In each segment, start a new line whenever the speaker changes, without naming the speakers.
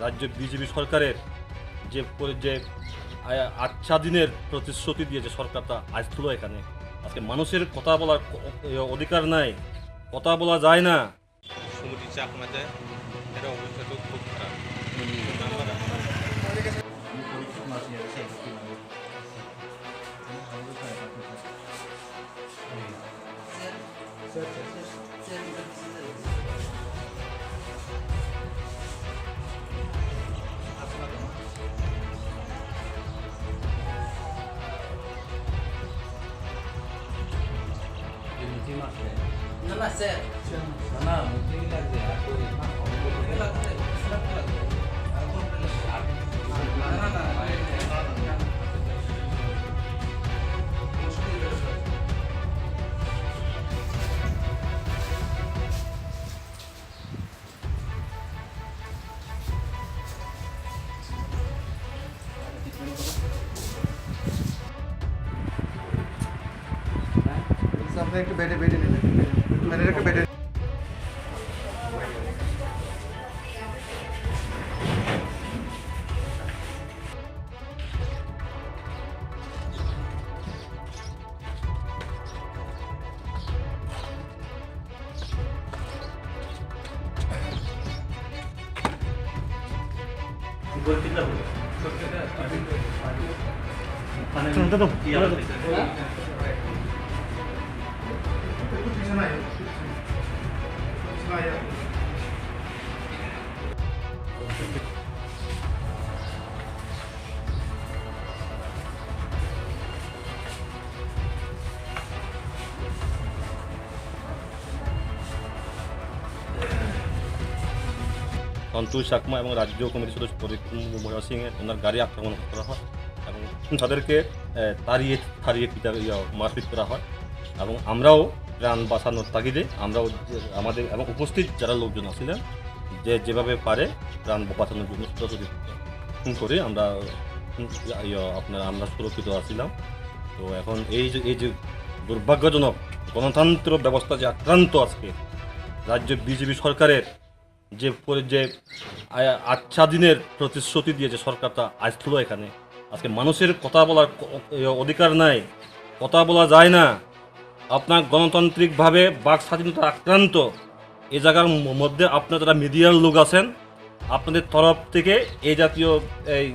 রাজ্য বিজেপি সরকারের যে আচ্ছা দিনের প্রতিশ্রুতি দিয়েছে সরকারটা আজ তুলো এখানে আজকে মানুষের কথা বলার অধিকার নাই, কথা বলা যায় না।
সমুদ্র চাপ মাঝে এর অবস্থা তো খুব খারাপ।
না না স্যার
না মুখেই লাগছে আর কই
না না
আপনি একটু বেডে বেডে নেবেন, মানে একটু বেডে একটু পিছনে আয়, পিছনে আয়।
সন্তোষ চাকমা এবং রাজ্য কমিটির সদস্য মহিলা সিংয়ের ওনার গাড়ি আক্রমণ করা হয় এবং তাদেরকে তাড়িয়ে তাড়িয়ে মারপিট করা হয় এবং আমরাও প্রাণ বাঁচানোর তাগিদে আমরাও আমাদের এবং উপস্থিত যারা লোকজন ছিলেন যেভাবে পারে প্রাণ বাঁচানোর জন্য করে আমরা আমরা সুরক্ষিত আছিলাম। তো এখন এই যে দুর্ভাগ্যজনক গণতন্ত্র ব্যবস্থা যে আক্রান্ত আজকে রাজ্য বিজেপি সরকারের যে আচ্ছা দিনের প্রতিশ্রুতি দিয়েছে সরকারটা আজ তুলো এখানে আজকে মানুষের কথা বলার অধিকার নাই, কথা বলা যায় না। আপনার গণতান্ত্রিকভাবে বাক স্বাধীনতা আক্রান্ত এই জায়গার মধ্যে আপনার যারা মিডিয়ার লোক আছেন আপনাদের তরফ থেকে এই জাতীয় এই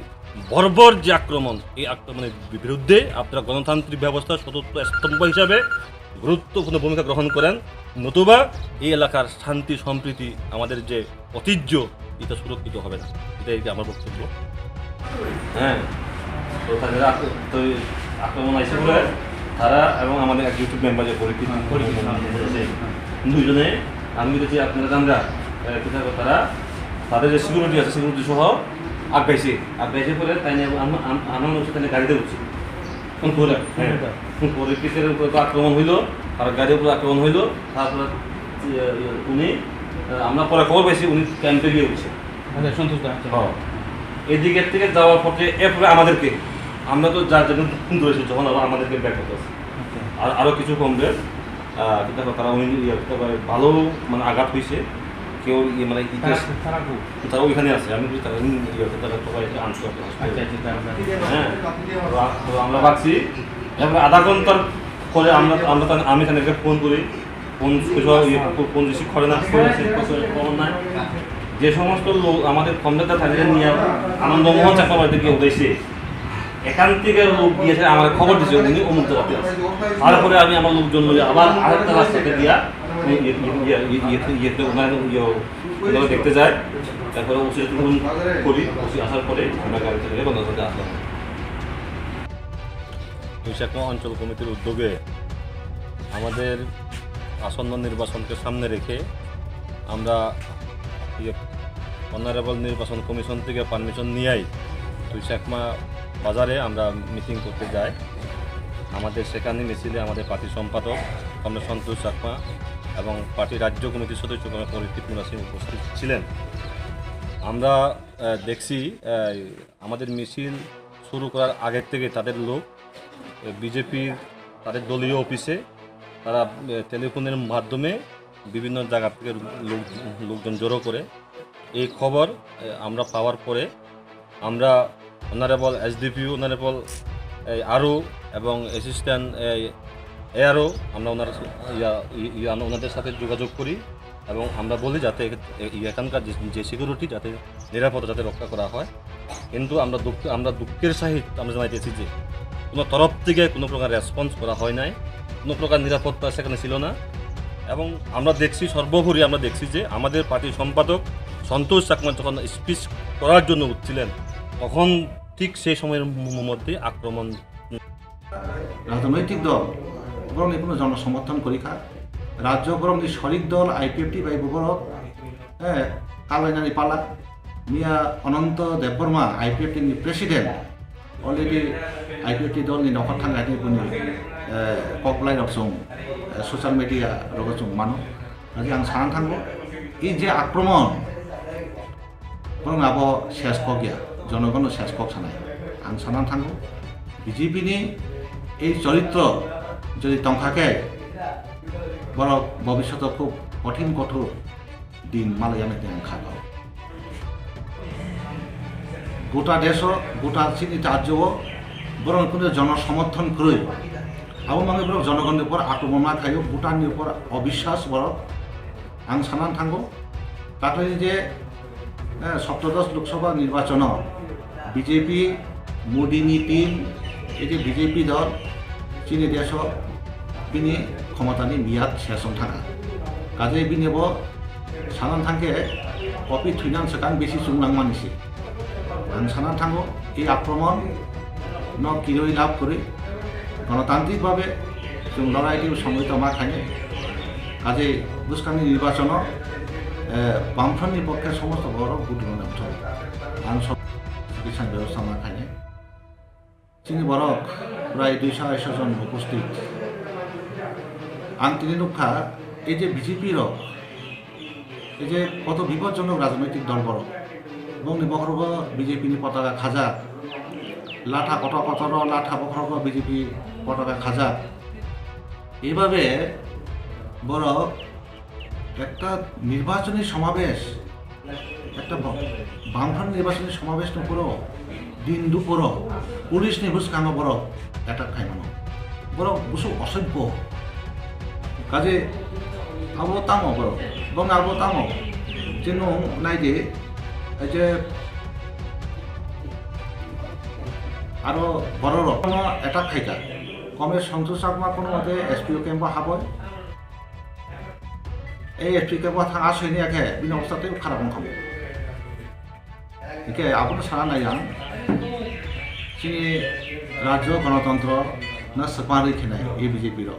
বর্বর যে আক্রমণ এই আক্রমণের বিরুদ্ধে আপনারা গণতান্ত্রিক ব্যবস্থার চতুর্থ স্তম্ভ হিসাবে গুরুত্বপূর্ণ ভূমিকা গ্রহণ করেন, নতুবা এই এলাকার শান্তি সম্প্রীতি আমাদের যে ঐতিহ্য এটা সুরক্ষিত হবে না। এটাই আমার বক্তব্য। হ্যাঁ, তো তাদের আক্রমণ আইসে বলে তারা এবং আমাদের এক ইউটিউব মেম্বার যে দুইজনে আমি বলেছি আপনারা জানরা তারা তাদের যে সিকিউরিটি আছে সিকিউরিটি সহ আগাইছে পরে তাই আমার তাই গাড়িতে উঠছি পরিস্থিতির উপর আক্রমণ হইলো আর গাড়ির উপর আক্রমণ হইলো। তারপরে উনি আমরা পরে খবর পাইছি উনি ক্যাম্পে গিয়ে উঠছে
সন্তোষ
এদিকের থেকে যাওয়ার পথে এরপরে আমাদেরকে আমরা তো যার জন্য ধরেছি যখন আবার আমাদেরকে ব্যাক করতে আছে আর আরও কিছু কমবে তারা উনি ভালো মানে আঘাত হয়েছে কেউ মানে তারা ওইখানে আছে আমি তারা সবাই আনতে হ্যাঁ। তো আমরা ভাবছি এরপরে আধা ঘন্টার পরে আমি এখানে ফোন করি, ফোন রিসিভ করে না, খবর নাই। যে সমস্ত লোক আমাদের কমদাতা থাকে নিয়ে আনন্দমোহন চাকমাবাড়িতে গিয়ে উঠেছে এখান থেকে লোক গিয়েছে আমার খবর দিয়েছে উনি অমুক জায়গাতে আছে। তারপরে আমি আমার লোকজন লই আবার আরেকটা রাস্তাতে দিয়া ওনারা দেখতে যায়। তারপরে ওসি করি, ওসি আসার পরে আমরা গাড়ি থেকে বন্ধ আসলাম। চাকমা অঞ্চল কমিটির উদ্যোগে আমাদের আসন্ন নির্বাচনকে সামনে রেখে আমরা অনারেবল নির্বাচন কমিশন থেকে পারমিশন নিয়েই চাকমা বাজারে আমরা মিটিং করতে যাই। আমাদের সেখানে মিছিলে আমাদের পার্টি সম্পাদক কমরেড সন্তোষ চাকমা এবং পার্টি রাজ্য কমিটির সদস্য পরিচিত মুরাসিং উপস্থিত ছিলেন। আমরা দেখছি আমাদের মিছিল শুরু করার আগের থেকে তাদের লোক বিজেপির তাদের দলীয় অফিসে তারা টেলিফোনের মাধ্যমে বিভিন্ন জায়গা থেকে লোকজন জড়ো করে এই খবর আমরা পাওয়ার পরে আমরা অনারেবল এসডিপিও অনারেবল আরও এবং অ্যাসিস্ট্যান্ট এআরও আমরা ওনাদের সাথে যোগাযোগ করি এবং আমরা বলি যাতে এখানকার যে সিকিউরিটি যাতে নিরাপত্তা যাতে রক্ষা করা হয়। কিন্তু আমরা দুঃখের সহিত আমরা জানাইতেছি যে কোনো তরফ থেকে কোনো প্রকার রেসপন্স করা হয় নাই, কোনো প্রকার নিরাপত্তা সেখানে ছিল না। এবং আমরা দেখছি সর্বোপরি আমরা দেখছি যে আমাদের পার্টির সম্পাদক সন্তোষ চাকমা যখন স্পিচ করার জন্য উঠছিলেন তখন ঠিক সেই সময়ের মধ্যে আক্রমণ।
রাজনৈতিক দল বরং কোনো জনসমর্থন পরীক্ষা রাজ্য বরং শরিক দল আইপিএফটি বাই বুবরক কালাইনানি পালা মিয়া অনন্ত দেববর্মা आईपीएफटी नि प्रेसिडेंट अलरेडी आईपीएफटी दल नि नखर थांगानि बुनि ककलाइन अफ जों ससियेल मिडिया रग जों मानो आजि आं सान थांगो इ जे आक्रमण बरं आबो शेषक गया जनगण शेषक सानाय आं साना थांगो बीजेपी नि এই চরিত্র যদি তংখাকে বড় ভবিষ্যতে খুব কঠিন কঠোর দিন মালায়ামে দিন খাবো গোটা দেশ গোটা চিনি রাজ্যও বরং কোনো জনসমর্থন করে আবো মানে বড় জনগণের উপর আক্রমণ খাইও ভুটানের উপর অবিশ্বাস বড় আং সানান থাঙ্গো তাতে যে সপ্তদশ লোকসভা নির্বাচন বিজেপি মোদিনি টিম এই যে বিজেপি দল চিনি দেশ বিনি ক্ষমতানি মিয়াদ শেষন থাকা কাজে বিনেব সানান থাঙ্কে কপি থুইনান সেখান বেশি সুংনাং মানিসি आं साना थांगो এই আক্রমণ ন কিরই লাভ করে গণতান্ত্রিকভাবে जों লড়াইটি সংগঠিত মা খাইনে কাজে বুসকানি নির্বাচন বামফ্রন্টনি পক্ষে সমস্ত বড় বুটুন আং সব চিকিৎসা ব্যবস্থা মা খাইনে চিনি বরক প্রায় 200-250 জন উপস্থিত আং তিনি রক্ষা এই যে বিজেপির এই যে কত বিপজ্জনক রাজনৈতিক দল বড় এবং বখরগ বিজেপি পতাকা খাজা লাঠা কত কতর লাঠা বখরগ বিজেপি পতাকা খাজা এইভাবে বড় একটা নির্বাচনী সমাবেশ একটা বামফ্রন্ট নির্বাচনী সমাবেশ নপুরো দিন দুপুরো পুলিশ নিভুজ কাঙ বড় অ্যাটাক খাইমানো বড় বুসু অসভ্য কাজে আবো তামো বড় এবং আবো তামো যেন নাইদে এই যে আরো বড় রকম অ্যাটাক খাইকা কমে সন্তোষ চাকমা কোনো মতে এসপিও ক্যাম্প হাবয় এই এসপি ক্যাম্প থাকা সৈনি একে বিন অবস্থাতে খারাপ খাবো একে আপনি সারা নাই আং চিনি রাজ্য গণতন্ত্র না সপারি খেনাই এই বিজেপির